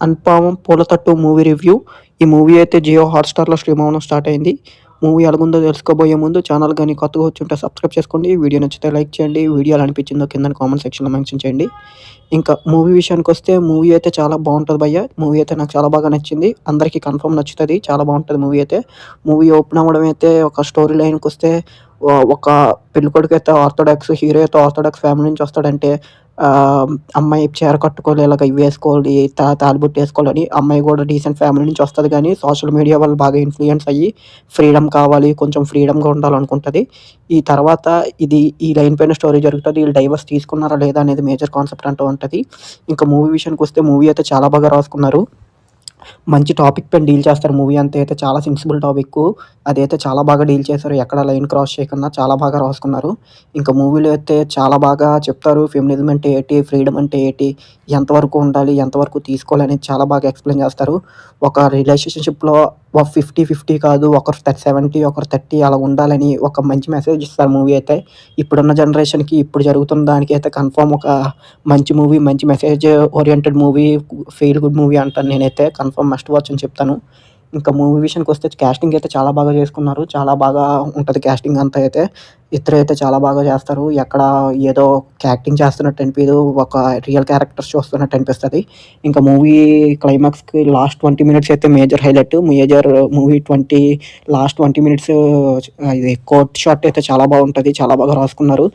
'Anupama Poolathattu' movie review. ఈ movie అయితే Jio హాట్‌స్టార్‌లో స్ట్రీమ్ అవ్వడం స్టార్ట్ అయింది. మూవీ ఎలాగుందో తెలుసుకోబోయే ముందు ఛానల్ గాని కొత్తగా వచ్చుంటే సబ్స్క్రైబ్ చేసుకోండి. వీడియో నచ్చితే లైక్ చేయండి. వీడియో ఎలా అనిపించిందో కిందన కామెంట్ సెక్షన్‌లో మెన్షన్ చేయండి. ఇంకా మూవీ విషయానికొస్తే మూవీ అయితే చాలా బావుంటది భయ్య. మూవీ అయితే నాకు చాలా బాగా నచ్చింది. అందరికీ కన్ఫర్మ్ నచ్చుతది. చాలా బావుంటది మూవీ అయితే. మూవీ ఓపెన్ అవ్వడం అయితే ఒక స్టోరీ లైన్‌కొస్తే ఒక పెళ్ళికొడుకైతే ఆర్థోడాక్స్, హీరో అయితే ఆర్థోడాక్స్ ఫ్యామిలీ నుంచి వస్తాడంటే అమ్మాయి చీర కట్టుకోవాలి, ఇలాగ ఇవేసుకోవాలి, తాళిబొట్టేసుకోవాలని. అమ్మాయి కూడా డీసెంట్ ఫ్యామిలీ నుంచి వస్తది గానీ, సోషల్ మీడియా వల్ల బాగా ఇన్‌ఫ్లూయెన్స్ అయ్యి ఫ్రీడమ్ కావాలి, కొంచెం ఫ్రీడమ్‌గా ఉండాలనుకుంటది. ఈ తర్వాత ఈ లైన్ పైన స్టోరీ జరుగుతది. ఈళ్ళు డైవర్స్ తీసుకున్నారా లేదా అనేది మేజర్ కాన్సెప్ట్ అంటూ ఉంటది. ఇంకా మూవీ విషయానికొస్తే మూవీ అయితే చాలా బాగా రాసుకున్నారు. మంచి టాపిక్ పైన డీల్ చేస్తారు మూవీ అంతా అయితే. చాలా సెన్సిబుల్ టాపిక్కు. అదైతే చాలా బాగా డీల్ చేశారు. ఎక్కడ లైన్ క్రాస్ చేయకుండా చాలా బాగా రాసుకున్నారు. ఇంకా మూవీలో అయితే చాలా బాగా చెప్తారు. ఫెమినిజం అంటే ఏటి? ఫ్రీడమ్ అంటే ఏటి? ఎంతవరకు ఉండాలి? ఎంతవరకు తీసుకోవాలి? అనేది చాలా బాగా ఎక్స్‌ప్లెయిన్ చేస్తారు. ఒక రిలేషన్‌షిప్‌లో 50, 50 కాదు. ఒకరు 70, ఒకరు 30 అలా ఉండాలని ఒక మంచి మెసేజ్ ఇస్తారు మూవీ అయితే. ఇప్పుడున్న జనరేషన్‌కి, ఇప్పుడు జరుగుతున్న దానికైతే కన్ఫర్మ్ ఒక మంచి మూవీ, మంచి message oriented movie, feel good movie అంటాను నేనైతే. కన్ఫర్మ్ మస్ట్ వాచ్ అని చెప్తాను. ఇంకా మూవీ విషయానికొస్తే కాస్టింగ్ అయితే చాలా బాగా చేసుకున్నారు. చాలా బాగా ఉంటది కాస్టింగ్ అంతా అయితే. ఇద్దరైతే చాలా బాగా చేస్తారు. ఎక్కడ ఏదో యాక్టింగ్ చేస్తున్నట్టు అనిపియదు. ఒక రియల్ క్యారెక్టర్స్ చూస్తున్నట్టు అనిపిస్తది. ఇంకా మూవీ క్లైమాక్స్‌కి లాస్ట్ 20 మినిట్స్ అయితే major highlight. Movie last 20 minutes ఇది కోర్ట్ షాట్ అయితే చాలా బాగుంటది. చాలా బాగా రాసుకున్నారు.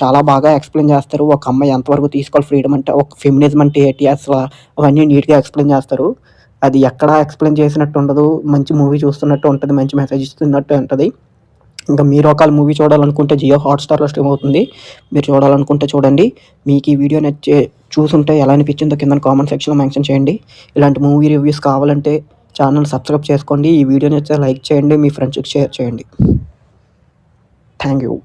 చాలా బాగా ఎక్స్‌ప్లెయిన్ చేస్తారు. ఒక అమ్మాయి ఎంతవరకు తీసుకోవాలి ఫ్రీడమ్ అంటే, ఒక ఫెమినిజం అంటే ఏటి అసల అవన్నీ నీట్‌గా ఎక్స్‌ప్లెయిన్ చేస్తారు. అది ఎక్కడా ఎక్స్‌ప్లెయిన్ చేసినట్టు ఉండదు. మంచి మూవీ చూస్తున్నట్టు ఉంటది. మంచి మెసేజ్ ఇస్తున్నట్టే ఉంటది. ఇంకా మీరు ఒకవేళ మూవీ చూడాలనుకుంటే జియో హాట్‌స్టార్‌లో స్ట్రీమ్ అవుతుంది. మీరు చూడాలనుకుంటే చూడండి. మీకు ఈ వీడియో చూసుంటే ఎలా అనిపించిందో కిందన కామెంట్ సెక్షన్‌లో మెన్షన్ చేయండి. ఇలాంటి మూవీ రివ్యూస్ కావాలంటే ఛానల్ సబ్స్క్రైబ్ చేసుకోండి. ఈ వీడియో నచ్చితే లైక్ చేయండి. మీ ఫ్రెండ్స్‌కి షేర్ చేయండి. Thank you.